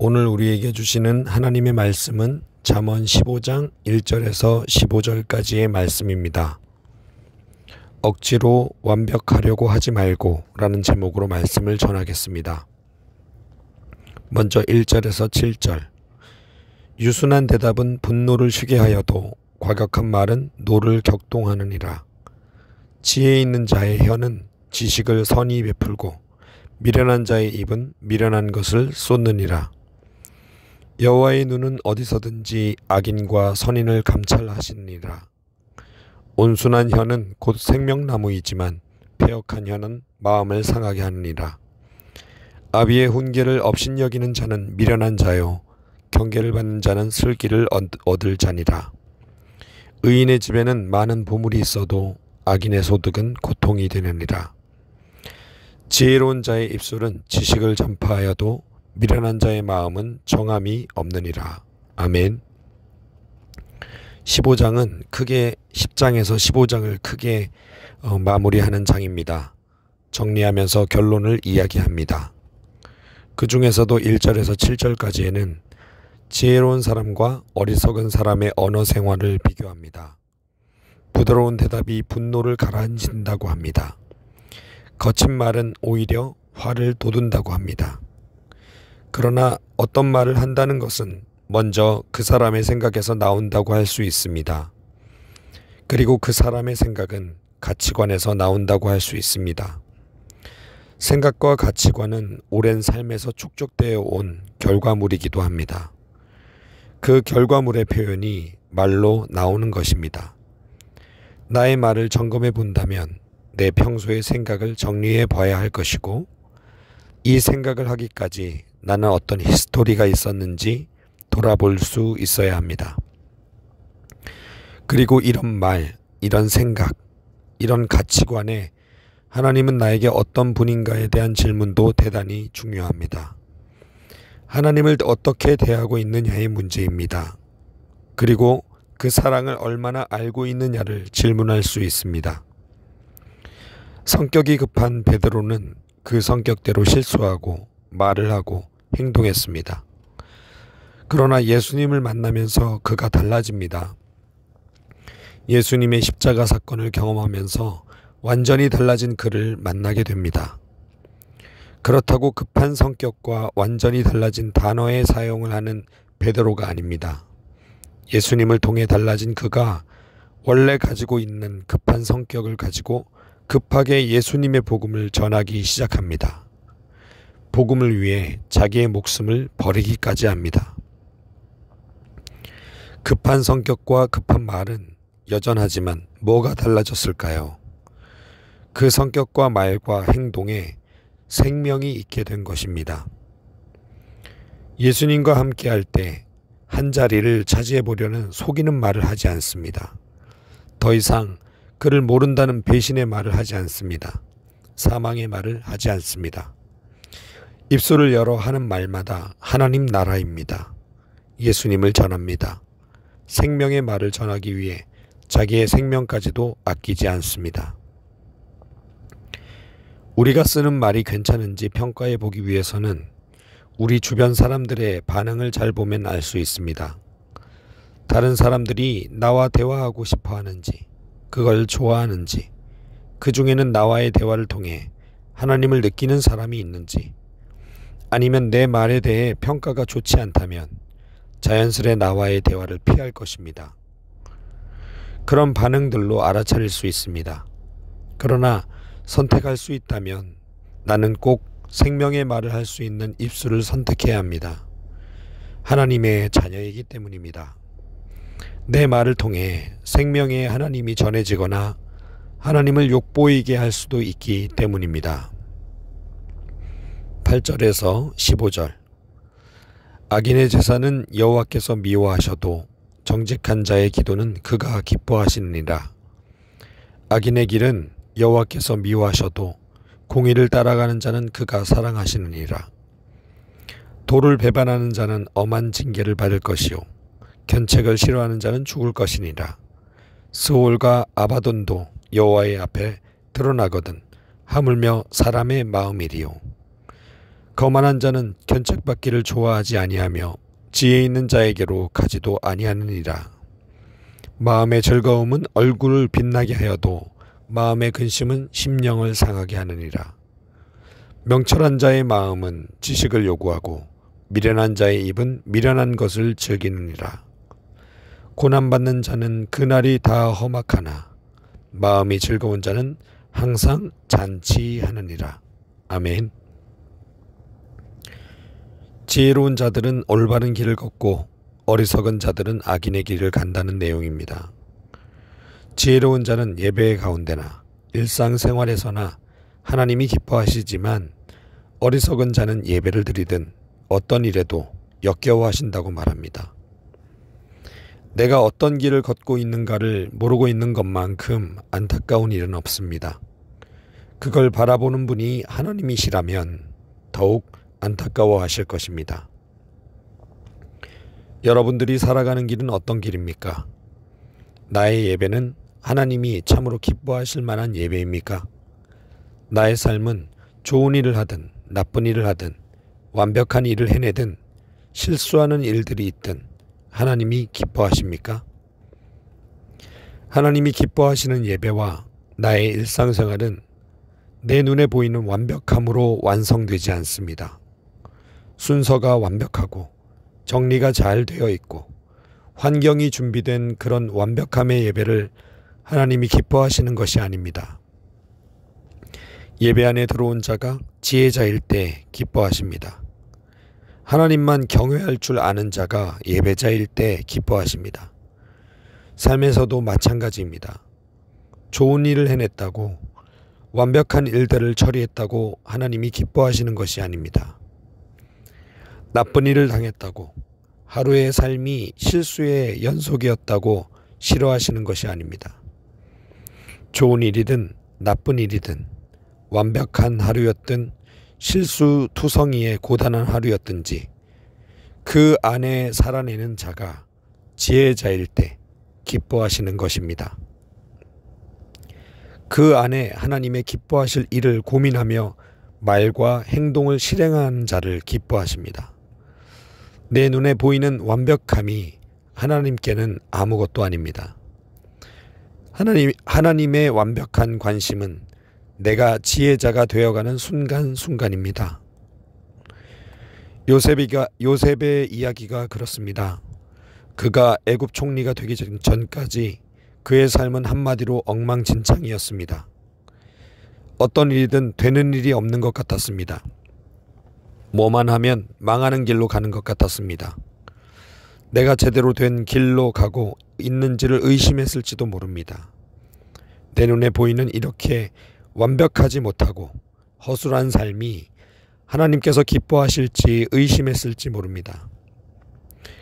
오늘 우리에게 주시는 하나님의 말씀은 잠언 15장 1절에서 15절까지의 말씀입니다. 억지로 완벽하려고 하지 말고 라는 제목으로 말씀을 전하겠습니다. 먼저 1절에서 7절. 유순한 대답은 분노를 쉬게 하여도 과격한 말은 노를 격동하느니라. 지혜 있는 자의 혀는 지식을 선히 베풀고 미련한 자의 입은 미련한 것을 쏟느니라. 여호와의 눈은 어디서든지 악인과 선인을 감찰하시느니라. 온순한 혀는 곧 생명나무이지만 패역한 혀는 마음을 상하게 하느니라. 아비의 훈계를 업신여기는 자는 미련한 자요 경계를 받는 자는 슬기를 얻을 자니라. 의인의 집에는 많은 보물이 있어도 악인의 소득은 고통이 되느니라. 지혜로운 자의 입술은 지식을 전파하여도 미련한 자의 마음은 정함이 없느니라. 아멘. 15장은 크게 10장에서 15장을 크게 마무리하는 장입니다. 정리하면서 결론을 이야기합니다. 그 중에서도 1절에서 7절까지에는 지혜로운 사람과 어리석은 사람의 언어 생활을 비교합니다. 부드러운 대답이 분노를 가라앉힌다고 합니다. 거친 말은 오히려 화를 돋운다고 합니다. 그러나 어떤 말을 한다는 것은 먼저 그 사람의 생각에서 나온다고 할 수 있습니다. 그리고 그 사람의 생각은 가치관에서 나온다고 할 수 있습니다. 생각과 가치관은 오랜 삶에서 축적되어 온 결과물이기도 합니다. 그 결과물의 표현이 말로 나오는 것입니다. 나의 말을 점검해 본다면 내 평소의 생각을 정리해 봐야 할 것이고, 이 생각을 하기까지 나는 어떤 히스토리가 있었는지 돌아볼 수 있어야 합니다. 그리고 이런 말, 이런 생각, 이런 가치관에 하나님은 나에게 어떤 분인가에 대한 질문도 대단히 중요합니다. 하나님을 어떻게 대하고 있느냐의 문제입니다. 그리고 그 사랑을 얼마나 알고 있느냐를 질문할 수 있습니다. 성격이 급한 베드로는 그 성격대로 실수하고 말을 하고 행동했습니다. 그러나 예수님을 만나면서 그가 달라집니다. 예수님의 십자가 사건을 경험하면서 완전히 달라진 그를 만나게 됩니다. 그렇다고 급한 성격과 완전히 달라진 단어의 사용을 하는 베드로가 아닙니다. 예수님을 통해 달라진 그가 원래 가지고 있는 급한 성격을 가지고 급하게 예수님의 복음을 전하기 시작합니다. 복음을 위해 자기의 목숨을 버리기까지 합니다. 급한 성격과 급한 말은 여전하지만 뭐가 달라졌을까요? 그 성격과 말과 행동에 생명이 있게 된 것입니다. 예수님과 함께 할 때 한 자리를 차지해 보려는 속이는 말을 하지 않습니다. 더 이상 그를 모른다는 배신의 말을 하지 않습니다. 사망의 말을 하지 않습니다. 입술을 열어 하는 말마다 하나님 나라입니다. 예수님을 전합니다. 생명의 말을 전하기 위해 자기의 생명까지도 아끼지 않습니다. 우리가 쓰는 말이 괜찮은지 평가해 보기 위해서는 우리 주변 사람들의 반응을 잘 보면 알 수 있습니다. 다른 사람들이 나와 대화하고 싶어 하는지, 그걸 좋아하는지, 그 중에는 나와의 대화를 통해 하나님을 느끼는 사람이 있는지, 아니면 내 말에 대해 평가가 좋지 않다면 자연스레 나와의 대화를 피할 것입니다. 그런 반응들로 알아차릴 수 있습니다. 그러나 선택할 수 있다면 나는 꼭 생명의 말을 할 수 있는 입술을 선택해야 합니다. 하나님의 자녀이기 때문입니다. 내 말을 통해 생명의 하나님이 전해지거나 하나님을 욕보이게 할 수도 있기 때문입니다. 8절에서 15절. 악인의 제사는 여호와께서 미워하셔도 정직한 자의 기도는 그가 기뻐하시느니라. 악인의 길은 여호와께서 미워하셔도 공의를 따라가는 자는 그가 사랑하시느니라. 도를 배반하는 자는 엄한 징계를 받을 것이요 견책을 싫어하는 자는 죽을 것이니라. 스올과 아바돈도 여호와의 앞에 드러나거든 하물며 사람의 마음이리요. 거만한 자는 견책받기를 좋아하지 아니하며 지혜 있는 자에게로 가지도 아니하느니라. 마음의 즐거움은 얼굴을 빛나게 하여도 마음의 근심은 심령을 상하게 하느니라. 명철한 자의 마음은 지식을 요구하고 미련한 자의 입은 미련한 것을 즐기느니라. 고난받는 자는 그날이 다 험악하나 마음이 즐거운 자는 항상 잔치하느니라. 아멘. 지혜로운 자들은 올바른 길을 걷고 어리석은 자들은 악인의 길을 간다는 내용입니다. 지혜로운 자는 예배 가운데나 일상생활에서나 하나님이 기뻐하시지만 어리석은 자는 예배를 드리든 어떤 일에도 역겨워하신다고 말합니다. 내가 어떤 길을 걷고 있는가를 모르고 있는 것만큼 안타까운 일은 없습니다. 그걸 바라보는 분이 하나님이시라면 더욱 안타까워하실 것입니다. 여러분들이 살아가는 길은 어떤 길입니까? 나의 예배는 하나님이 참으로 기뻐하실 만한 예배입니까? 나의 삶은 좋은 일을 하든 나쁜 일을 하든 완벽한 일을 해내든 실수하는 일들이 있든 하나님이 기뻐하십니까? 하나님이 기뻐하시는 예배와 나의 일상생활은 내 눈에 보이는 완벽함으로 완성되지 않습니다. 순서가 완벽하고 정리가 잘 되어 있고 환경이 준비된 그런 완벽함의 예배를 하나님이 기뻐하시는 것이 아닙니다. 예배 안에 들어온 자가 지혜자일 때 기뻐하십니다. 하나님만 경외할 줄 아는 자가 예배자일 때 기뻐하십니다. 삶에서도 마찬가지입니다. 좋은 일을 해냈다고 완벽한 일들을 처리했다고 하나님이 기뻐하시는 것이 아닙니다. 나쁜 일을 당했다고 하루의 삶이 실수의 연속이었다고 싫어하시는 것이 아닙니다. 좋은 일이든 나쁜 일이든 완벽한 하루였든 실수투성이의 고단한 하루였든지 그 안에 살아내는 자가 지혜자일 때 기뻐하시는 것입니다. 그 안에 하나님의 기뻐하실 일을 고민하며 말과 행동을 실행하는 자를 기뻐하십니다. 내 눈에 보이는 완벽함이 하나님께는 아무것도 아닙니다. 하나님의 완벽한 관심은 내가 지혜자가 되어가는 순간순간입니다. 요셉의 이야기가 그렇습니다. 그가 애굽 총리가 되기 전까지 그의 삶은 한마디로 엉망진창이었습니다. 어떤 일이든 되는 일이 없는 것 같았습니다. 뭐만 하면 망하는 길로 가는 것 같았습니다. 내가 제대로 된 길로 가고 있는지를 의심했을지도 모릅니다. 내 눈에 보이는 이렇게 완벽하지 못하고 허술한 삶이 하나님께서 기뻐하실지 의심했을지 모릅니다.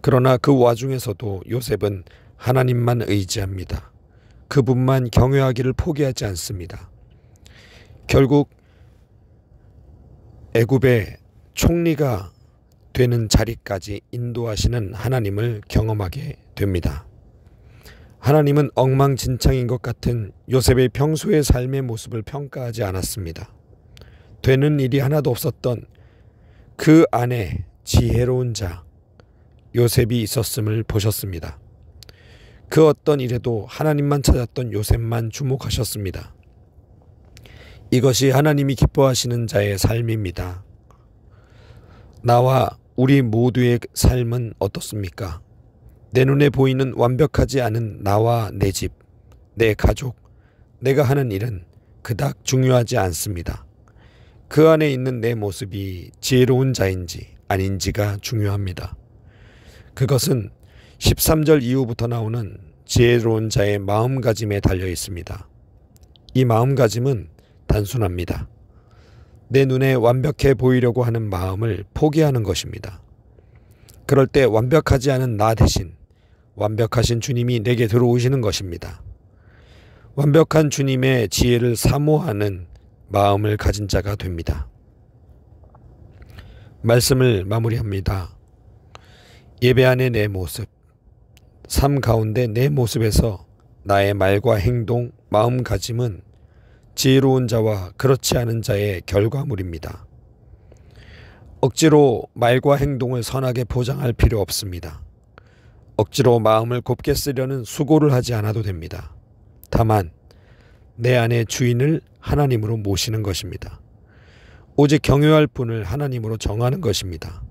그러나 그 와중에서도 요셉은 하나님만 의지합니다. 그분만 경외하기를 포기하지 않습니다. 결국 애굽의 총리가 되는 자리까지 인도하시는 하나님을 경험하게 됩니다. 하나님은 엉망진창인 것 같은 요셉의 평소의 삶의 모습을 평가하지 않았습니다. 되는 일이 하나도 없었던 그 안에 지혜로운 자 요셉이 있었음을 보셨습니다. 그 어떤 일에도 하나님만 찾았던 요셉만 주목하셨습니다. 이것이 하나님이 기뻐하시는 자의 삶입니다. 나와 우리 모두의 삶은 어떻습니까? 내 눈에 보이는 완벽하지 않은 나와 내 집, 내 가족, 내가 하는 일은 그닥 중요하지 않습니다. 그 안에 있는 내 모습이 지혜로운 자인지 아닌지가 중요합니다. 그것은 13절 이후부터 나오는 지혜로운 자의 마음가짐에 달려 있습니다. 이 마음가짐은 단순합니다. 내 눈에 완벽해 보이려고 하는 마음을 포기하는 것입니다. 그럴 때 완벽하지 않은 나 대신 완벽하신 주님이 내게 들어오시는 것입니다. 완벽한 주님의 지혜를 사모하는 마음을 가진 자가 됩니다. 말씀을 마무리합니다. 예배 안의 내 모습, 삶 가운데 내 모습에서 나의 말과 행동, 마음가짐은 지혜로운 자와 그렇지 않은 자의 결과물입니다. 억지로 말과 행동을 선하게 포장할 필요 없습니다. 억지로 마음을 곱게 쓰려는 수고를 하지 않아도 됩니다. 다만 내 안의 주인을 하나님으로 모시는 것입니다. 오직 경외할 분을 하나님으로 정하는 것입니다.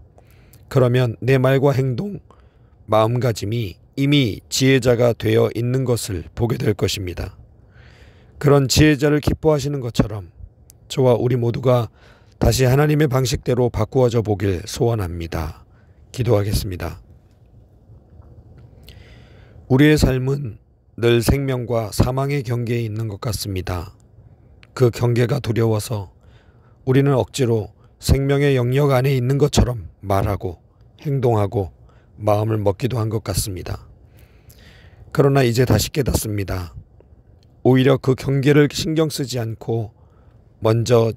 그러면 내 말과 행동, 마음가짐이 이미 지혜자가 되어 있는 것을 보게 될 것입니다. 그런 지혜자를 기뻐하시는 것처럼 저와 우리 모두가 다시 하나님의 방식대로 바꾸어져 보길 소원합니다. 기도하겠습니다. 우리의 삶은 늘 생명과 사망의 경계에 있는 것 같습니다. 그 경계가 두려워서 우리는 억지로 생명의 영역 안에 있는 것처럼 말하고 행동하고 마음을 먹기도 한 것 같습니다. 그러나 이제 다시 깨닫습니다. 오히려 그 경계를 신경 쓰지 않고 먼저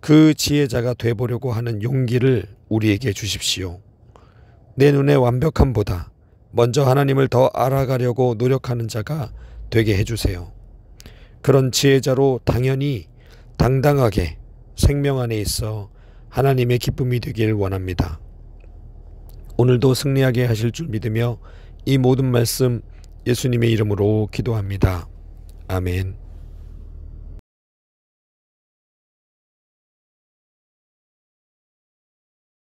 그 지혜자가 되보려고 하는 용기를 우리에게 주십시오. 내 눈의 완벽함보다 먼저 하나님을 더 알아가려고 노력하는 자가 되게 해주세요. 그런 지혜자로 당연히 당당하게 생명 안에 있어 하나님의 기쁨이 되길 원합니다. 오늘도 승리하게 하실 줄 믿으며 이 모든 말씀 예수님의 이름으로 기도합니다. 아멘.